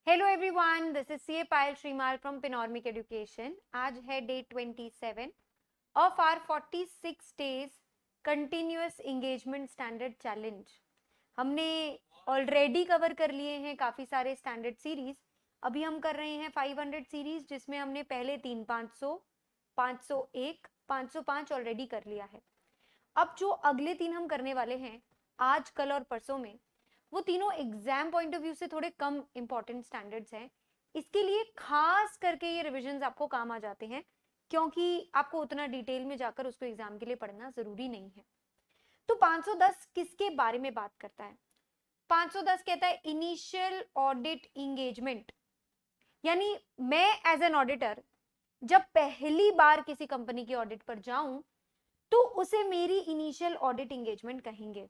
Hello everyone, this is CA Payal Shrimal from Pinormic education. आज है day 27 of our 46 days continuous engagement standard challenge. हमने already cover कर लिए हैं काफ़ी सारे स्टैंडर्ड सीरीज। अभी हम कर रहे हैं 500 सीरीज, जिसमें हमने पहले 500, 501, 505 ऑलरेडी कर लिया है। अब जो अगले 3 हम करने वाले हैं आज, कल और परसों में, वो तीनों एग्जाम पॉइंट ऑफ व्यू से थोड़े कम इंपॉर्टेंट स्टैंडर्ड्स हैं। इसके लिए खास करके ये रिविजन्स आपको काम आ जाते हैं, क्योंकि आपको उतना डिटेल में जाकर उसको एग्जाम के लिए पढ़ना जरूरी नहीं है। तो 510 किसके बारे में बात करता है? 510 कहता है इनिशियल ऑडिट इंगेजमेंट, यानी मैं एज एन ऑडिटर जब पहली बार किसी कंपनी की ऑडिट पर जाऊं तो उसे मेरी इनिशियल ऑडिट इंगेजमेंट कहेंगे।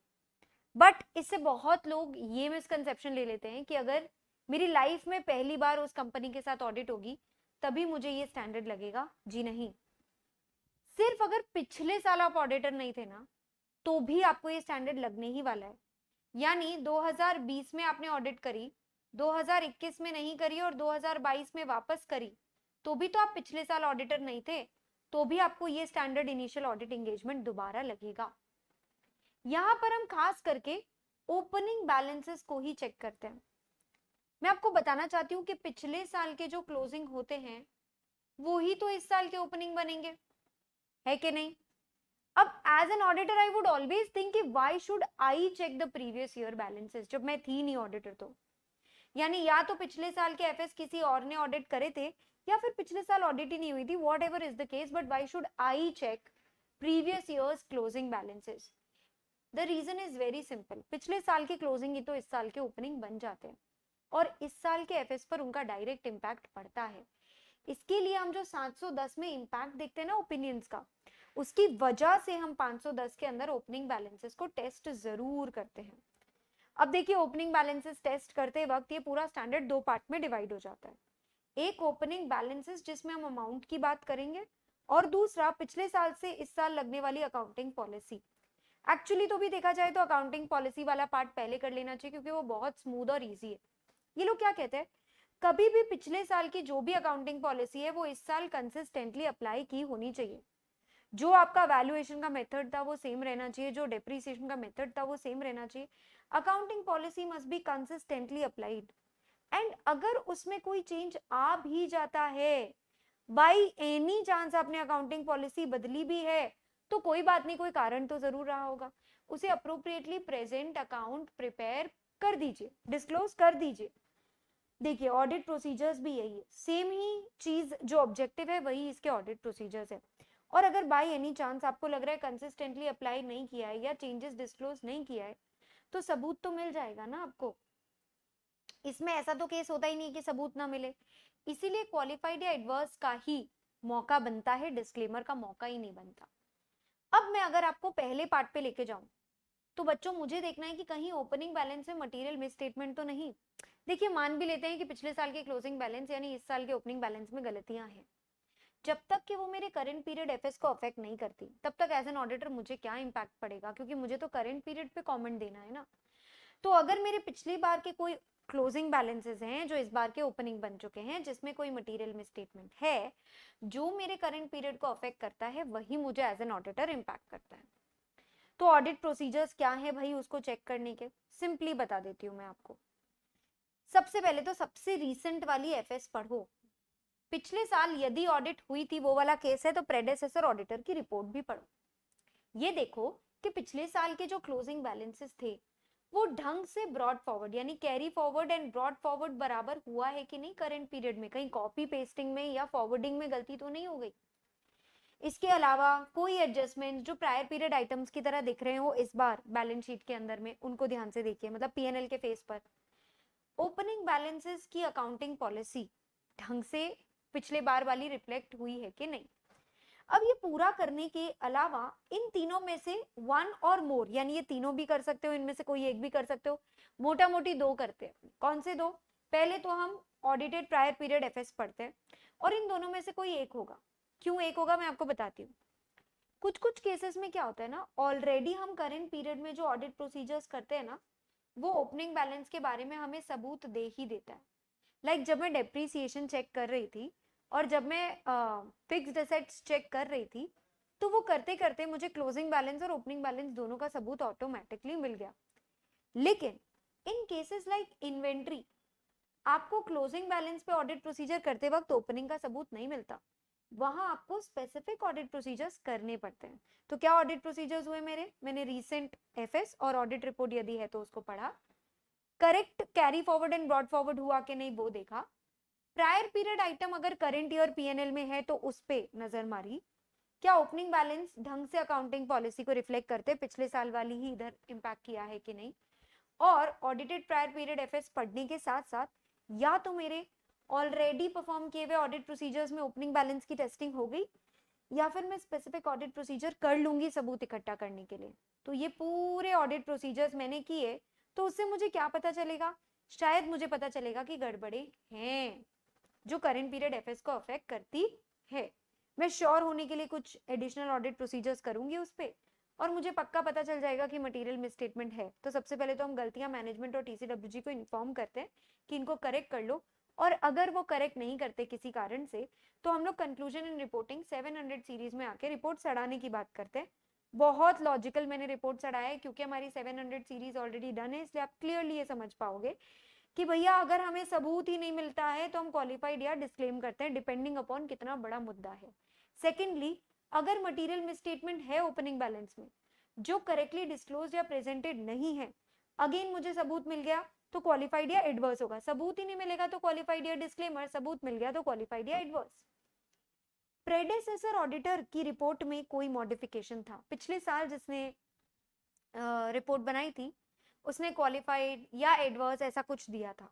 बट इससे बहुत लोग ये मिसकंसेप्शन ले लेते हैं कि अगर मेरी लाइफ में पहली बार उस कंपनी के साथ ऑडिट होगी तभी मुझे ये स्टैंडर्ड लगेगा। जी नहीं, सिर्फ अगर पिछले साल आप ऑडिटर नहीं थे ना, तो भी आपको ये स्टैंडर्ड लगने ही वाला है। यानी 2020 में आपने ऑडिट करी, 2021 में नहीं करी और 2022 में वापस करी, तो भी तो आप पिछले साल ऑडिटर नहीं थे, तो भी आपको ये स्टैंडर्ड इनिशियल ऑडिट एंगेजमेंट दोबारा लगेगा। यहां पर हम खास करके ओपनिंग बैलेंसेस को ही चेक करते हैं। मैं आपको बताना चाहती हूँ कि पिछले साल के जो क्लोजिंग होते हैं वो ही तो इस साल के ओपनिंग बनेंगे, है कि नहीं? अब as an auditor I would always think कि why should I check the previous year balances, जब मैं थी नहीं ऑडिटर तो। यानी या तो पिछले साल के एफएस किसी और ने ऑडिट करे थे, या फिर पिछले साल ऑडिट ही नहीं हुई थी, whatever is the case, but why should I check previous years closing balances? The reason is very simple, पिछले साल की क्लोजिंग ही तो इस साल के ओपनिंग बन जाते हैं और इस साल के एफएस पर उनका डायरेक्ट इंपैक्ट पड़ता है। इसके लिए हम जो 710 में इंपैक्ट देखते हैं ना ओपिनियंस का, उसकी वजह से हम 510 के अंदर ओपनिंग बैलेंसेस को टेस्ट जरूर करते हैं। अब देखिए, ओपनिंग बैलेंसेस टेस्ट करते वक्त ये पूरा स्टैंडर्ड 2 पार्ट में डिवाइड हो जाता है। एक ओपनिंग बैलेंसेस जिसमें हम अमाउंट की बात करेंगे, और दूसरा पिछले साल से इस साल लगने वाली अकाउंटिंग पॉलिसी। एक्चुअली तो भी देखा जाए तो अकाउंटिंग पॉलिसी वाला पार्ट पहले कर लेना चाहिए, क्योंकि वो बहुत स्मूथ और इजी है। ये लोग क्या कहते हैं, कभी भी पिछले साल की जो भी अकाउंटिंग पॉलिसी है वो इस साल कंसिस्टेंटली अप्लाई की होनी चाहिए। जो आपका वैल्यूएशन का मेथड था वो सेम रहना चाहिए, जो डेप्रिसिएशन का मेथड था वो सेम रहना चाहिए। Accounting policy must be consistently applied. And अगर उसमें कोई चेंज आ भी जाता है, बाई एनी चांस आपने अकाउंटिंग पॉलिसी बदली भी है, तो कोई बात नहीं, कोई कारण तो जरूर रहा होगा, उसे अप्रोप्रिएटली प्रेजेंट अकाउंट प्रिपेयर कर दीजिए, डिस्क्लोज कर दीजिए। देखिए, ऑडिट प्रोसीजर्स भी यही है, सेम ही चीज, जो ऑब्जेक्टिव है वही इसके ऑडिट प्रोसीजर्स है। और अगर बाय एनी चांस आपको लग रहा है कंसिस्टेंटली अप्लाई नहीं किया है या चेंजेस डिस्क्लोज नहीं किया है, तो सबूत तो मिल जाएगा ना आपको। इसमें ऐसा तो केस होता ही नहीं कि सबूत ना मिले। इसीलिए क्वालिफाइड या एडवर्स का ही मौका बनता है, डिस्क्लेमर का मौका ही नहीं बनता। अब मैं अगर आपको पहले पार्ट पे लेके जाऊं, तो बच्चों मुझे देखना है कि कहीं ओपनिंग बैलेंस में मटेरियल मिसस्टेटमेंट तो नहीं। देखिए, मान भी लेते हैं कि पिछले साल के क्लोजिंग बैलेंस यानी इस साल के ओपनिंग बैलेंस में गलतियां हैं, जब तक कि वो मेरे करंट पीरियड एफएस को अफेक्ट नहीं करती, तब तक एज एन ऑडिटर मुझे क्या इंपैक्ट पड़ेगा, क्योंकि मुझे तो करंट पीरियड पे कमेंट देना है ना। तो अगर मेरे पिछली बार के कोई क्लोजिंग बैलेंसेस हैं जो इस बार के ओपनिंग बन चुके हैं, जिसमें कोई मटेरियल मिसस्टेटमेंट है जो मेरे करंट पीरियड को अफेक्ट करता है, वही मुझे एज एन ऑडिटर इंपैक्ट करता है। तो ऑडिट प्रोसीजर्स क्या है भाई उसको चेक करने के, सिंपली बता देती हूँ मैं आपको। सबसे पहले तो सबसे रीसेंट वाली एफएस पढ़ो। पिछले साल यदि ऑडिट हुई थी वो वाला केस है, तो प्रेडेसेसर ऑडिटर की रिपोर्ट भी पढ़ो। ये देखो कि पिछले साल के जो क्लोजिंग बैलेंसेस थे वो ढंग से ब्रॉड फॉरवर्ड यानी carry forward and brought forward बराबर हुआ है कि नहीं करंट पीरियड में, कहीं कॉपी पेस्टिंग में या फॉरवर्डिंग में गलती तो नहीं हो गई। इसके अलावा कोई एडजस्टमेंट जो प्रायर पीरियड आइटम्स की तरह दिख रहे हो इस बार बैलेंस शीट के अंदर में, उनको ध्यान से देखिए, मतलब पीएनएल के फेस पर। ओपनिंग बैलेंसेस की अकाउंटिंग पॉलिसी ढंग से पिछले बार वाली रिफ्लेक्ट हुई है कि नहीं। अब ये पूरा करने के अलावा इन तीनों में से वन और मोर, यानी ये तीनों भी कर सकते हो, इनमें से कोई एक भी कर सकते हो, मोटा मोटी दो करते हैं। कौन से दो? पहले तो हम ऑडिटेड प्रायर पीरियड एफएस पढ़ते हैं, और इन दोनों में से कोई एक होगा। क्यों एक होगा मैं आपको बताती हूँ। कुछ कुछ केसेस में क्या होता है ना, ऑलरेडी हम करंट पीरियड में जो ऑडिट प्रोसीजर्स करते हैं ना, वो ओपनिंग बैलेंस के बारे में हमें सबूत दे ही देता है। लाइक जब मैं डेप्रीसिएशन चेक कर रही थी और जब मैं फिक्स्ड एसेट्स चेक कर रही थी, तो वो करते करते मुझे क्लोजिंग बैलेंस और ओपनिंग बैलेंस दोनों का सबूत ऑटोमेटिकली मिल गया। लेकिन इन केसेस लाइक इन्वेंट्री, आपको क्लोजिंग बैलेंस पे ऑडिट प्रोसीजर करते वक्त ओपनिंग का सबूत नहीं मिलता, वहां आपको स्पेसिफिक ऑडिट प्रोसीजर्स करने पड़ते हैं। तो क्या ऑडिट प्रोसीजर्स हुए मैंने रीसेंट एफएस और ऑडिट रिपोर्ट यदि है तो उसको पढ़ा, correct carry forward and brought forward हुआ कि नहीं वो देखा, प्रायर पीरियड आइटम अगर करंट ईयर पीएनएल में है तो उस पे नजर मारी, क्या ओपनिंग बैलेंस ढंग से अकाउंटिंग पॉलिसी को रिफ्लेक्ट करते पिछले साल वाली ही इधर इंपैक्ट किया है कि नहीं, और ऑडिटेड प्रायर पीरियड एफएस पढ़ने के साथ साथ या तो मेरे ऑलरेडी परफॉर्म किए हुए ऑडिट प्रोसीजर्स में ओपनिंग बैलेंस की टेस्टिंग हो गई, या फिर मैं स्पेसिफिक ऑडिट प्रोसीजर कर लूंगी सबूत इकट्ठा करने के लिए। तो ये पूरे ऑडिट प्रोसीजर्स मैंने किए, तो उससे मुझे क्या पता चलेगा, शायद मुझे पता चलेगा कि गड़बड़े हैं जो करंट पीरियड एफएस को अफेक्ट करती है। मैं श्योर होने के लिए कुछ एडिशनल ऑडिट प्रोसीजर्स करूंगी उस पर, और मुझे पक्का पता चल जाएगा कि मटेरियल मिसस्टेटमेंट है, तो सबसे पहले तो हम गलतियां मैनेजमेंट और टीसीडब्ल्यूजी को इन्फॉर्म करते हैं कि इनको करेक्ट कर लो, और अगर वो करेक्ट नहीं करते किसी कारण से, तो हम लोग कंक्लूजन इन रिपोर्टिंग 700 सीरीज में आके रिपोर्ट सड़ाने की बात करते हैं। बहुत लॉजिकल मैंने रिपोर्ट सड़ाया है, क्योंकि हमारी 700 सीरीज ऑलरेडी डन है, इसलिए आप क्लियरली ये समझ पाओगे कि भैया अगर हमें सबूत ही नहीं मिलता है तो हम क्वालिफाइड या डिस्क्लेम करते हैं, डिपेंडिंग अपॉन कितना बड़ा मुद्दा है। सेकेंडली, अगर मटेरियल मिसस्टेटमेंट है ओपनिंग बैलेंस में जो करेक्टली डिस्क्लोज या प्रेजेंटेड नहीं है, अगेन मुझे सबूत मिल गया तो क्वालिफाइड या एडवर्स होगा, सबूत ही नहीं मिलेगा तो क्वालिफाइड या डिस्क्लेमर, सबूत मिल गया तो क्वालिफाइड या एडवर्स। प्रेडेसेसर ऑडिटर की रिपोर्ट में कोई मॉडिफिकेशन था, पिछले साल जिसने रिपोर्ट बनाई थी उसने क्वालिफाइड या एडवर्स ऐसा कुछ दिया था।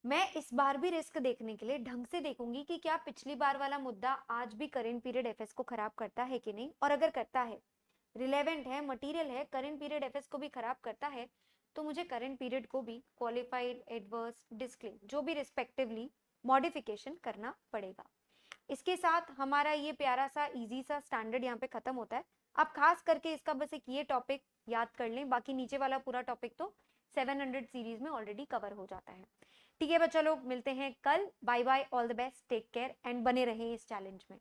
मैं इस बार भी रिस्क देखने के लिए ढंग से देखूंगी कि क्या पिछली बार वाला मुद्दा आज भी करंट पीरियड एफएस को खराब करता है कि नहीं, और अगर करता है, रिलेवेंट है, मटेरियल है, करंट पीरियड एफएस को भी खराब करता है, तो मुझे करंट पीरियड को भी क्वालिफाइड, एडवर्स, डिस्क्लेम जो भी रिस्पेक्टिवली मॉडिफिकेशन करना पड़ेगा। इसके साथ हमारा ये प्यारा सा इजी सा स्टैंडर्ड यहाँ पे खत्म होता है। आप खास करके इसका बस एक ये टॉपिक याद कर लें, बाकी नीचे वाला पूरा टॉपिक तो 700 सीरीज में ऑलरेडी कवर हो जाता है। ठीक है बच्चा लोग, मिलते हैं कल। Bye bye, all the best, take care एंड बने रहें इस चैलेंज में।